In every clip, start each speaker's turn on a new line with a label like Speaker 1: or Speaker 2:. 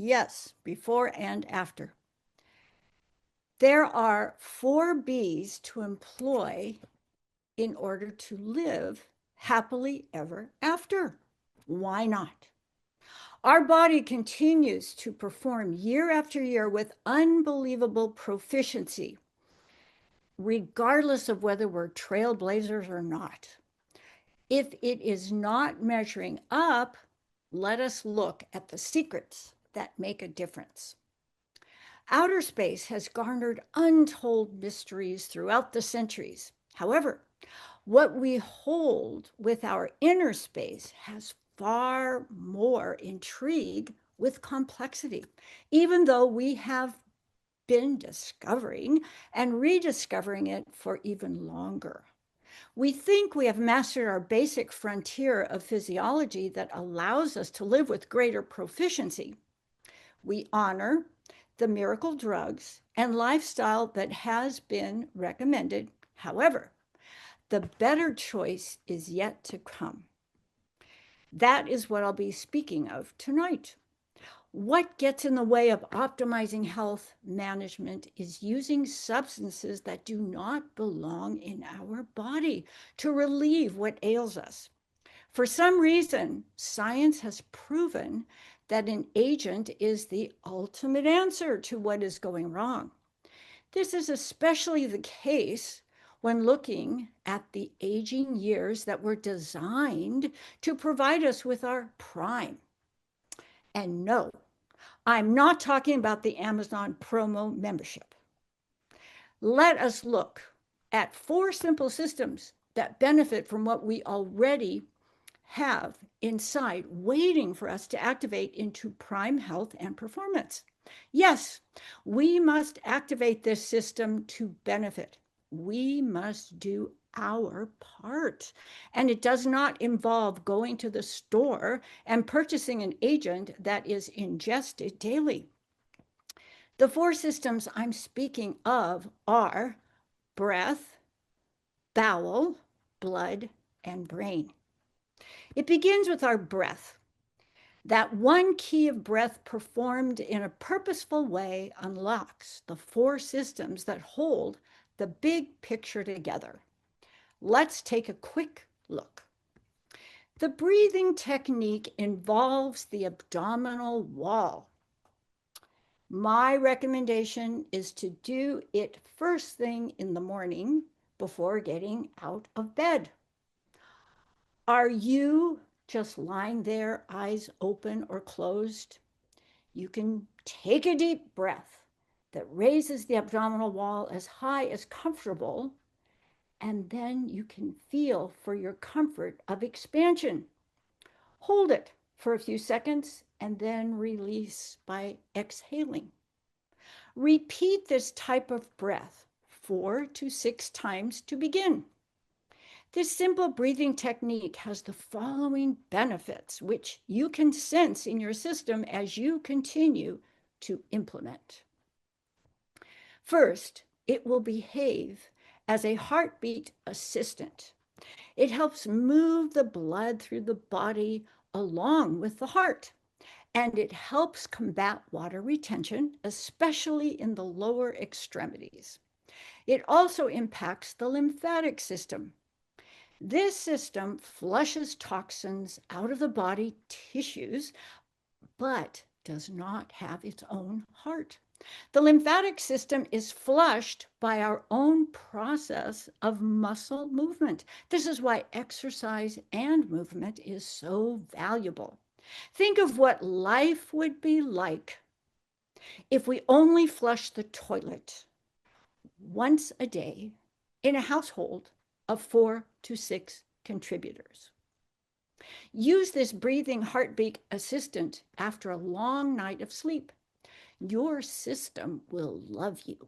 Speaker 1: Yes, before and after. There are 4 B's to employ in order to live happily ever after. Why not? Our body continues to perform year after year with unbelievable proficiency, regardless of whether we're trailblazers or not. If it is not measuring up, let us look at the secrets that make a difference. Outer space has garnered untold mysteries throughout the centuries. However, what we hold with our inner space has far more intrigue with complexity, even though we have been discovering and rediscovering it for even longer. We think we have mastered our basic frontier of physiology that allows us to live with greater proficiency. We honor the miracle drugs and lifestyle that has been recommended. However, the better choice is yet to come. That is what I'll be speaking of tonight. What gets in the way of optimizing health management is using substances that do not belong in our body to relieve what ails us. For some reason, science has proven that an agent is the ultimate answer to what is going wrong. This is especially the case when looking at the aging years that were designed to provide us with our prime. And no, I'm not talking about the Amazon promo membership. Let us look at 4 simple systems that benefit from what we already have inside, waiting for us to activate into prime health and performance. Yes, we must activate this system to benefit. We must do our part. And it does not involve going to the store and purchasing an agent that is ingested daily. The 4 systems I'm speaking of are breath, bowel, blood, and brain. It begins with our breath. That one key of breath performed in a purposeful way unlocks the 4 systems that hold the big picture together. Let's take a quick look. The breathing technique involves the abdominal wall. My recommendation is to do it first thing in the morning before getting out of bed. Are you just lying there, eyes open or closed? You can take a deep breath that raises the abdominal wall as high as comfortable, and then you can feel for your comfort of expansion. Hold it for a few seconds and then release by exhaling. Repeat this type of breath 4 to 6 times to begin. This simple breathing technique has the following benefits, which you can sense in your system as you continue to implement. First, it will behave as a heartbeat assistant. It helps move the blood through the body along with the heart, and it helps combat water retention, especially in the lower extremities. It also impacts the lymphatic system. This system flushes toxins out of the body tissues, but does not have its own heart. The lymphatic system is flushed by our own process of muscle movement. This is why exercise and movement is so valuable. Think of what life would be like if we only flushed the toilet once a day in a household of 4 to 6 contributors. Use this breathing heartbeat assistant after a long night of sleep. Your system will love you.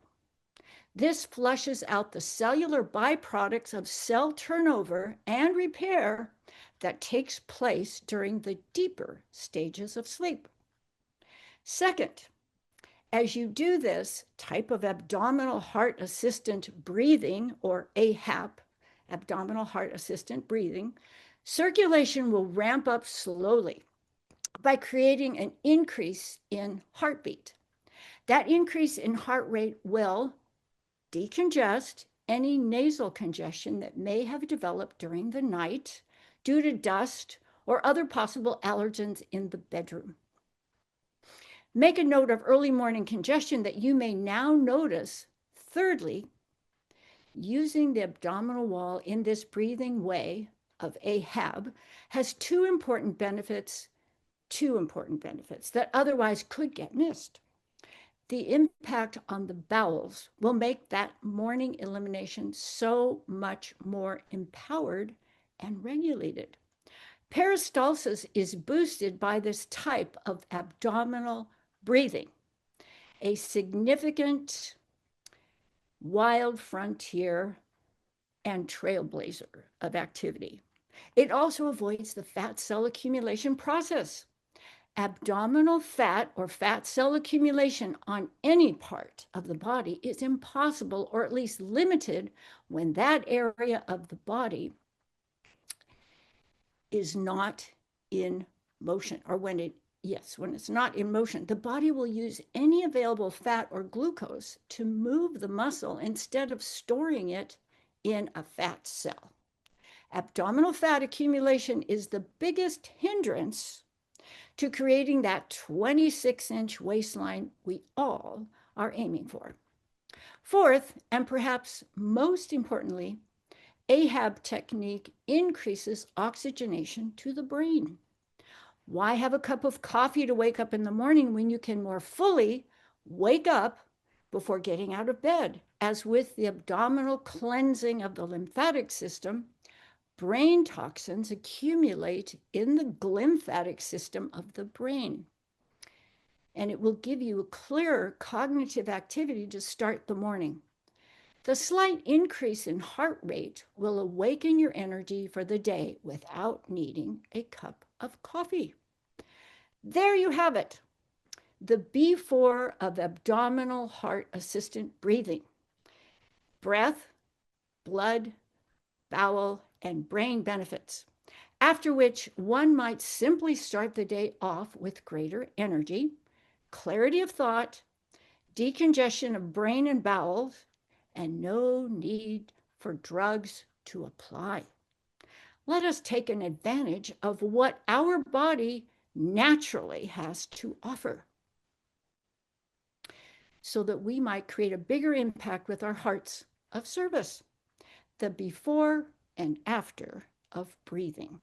Speaker 1: This flushes out the cellular byproducts of cell turnover and repair that takes place during the deeper stages of sleep. Second, as you do this type of abdominal heart assistant breathing, or AHAB, abdominal heart assistant breathing, circulation will ramp up slowly. by creating an increase in heartbeat. That increase in heart rate will decongest any nasal congestion that may have developed during the night due to dust or other possible allergens in the bedroom. Make a note of early morning congestion that you may now notice. Thirdly, using the abdominal wall in this breathing way of AHAB has two important benefits that otherwise could get missed. The impact on the bowels will make that morning elimination so much more empowered and regulated. Peristalsis is boosted by this type of abdominal breathing, a significant wild frontier and trailblazer of activity. It also avoids the fat cell accumulation process. Abdominal fat or fat cell accumulation on any part of the body is impossible, or at least limited, when that area of the body is not in motion, or when it's not in motion. The body will use any available fat or glucose to move the muscle instead of storing it in a fat cell. Abdominal fat accumulation is the biggest hindrance to creating that 26-inch waistline we all are aiming for. Fourth, and perhaps most importantly, AHAB technique increases oxygenation to the brain. Why have a cup of coffee to wake up in the morning when you can more fully wake up before getting out of bed? As with the abdominal cleansing of the lymphatic system, brain toxins accumulate in the glymphatic system of the brain. And it will give you a clearer cognitive activity to start the morning. The slight increase in heart rate will awaken your energy for the day without needing a cup of coffee. There you have it, the B4 of abdominal heart assistant breathing. Breath, blood, bowel, and brain benefits, after which one might simply start the day off with greater energy, clarity of thought, decongestion of brain and bowels, and no need for drugs to apply. Let us take an advantage of what our body naturally has to offer, so that we might create a bigger impact with our hearts of service. The before and after of breathing.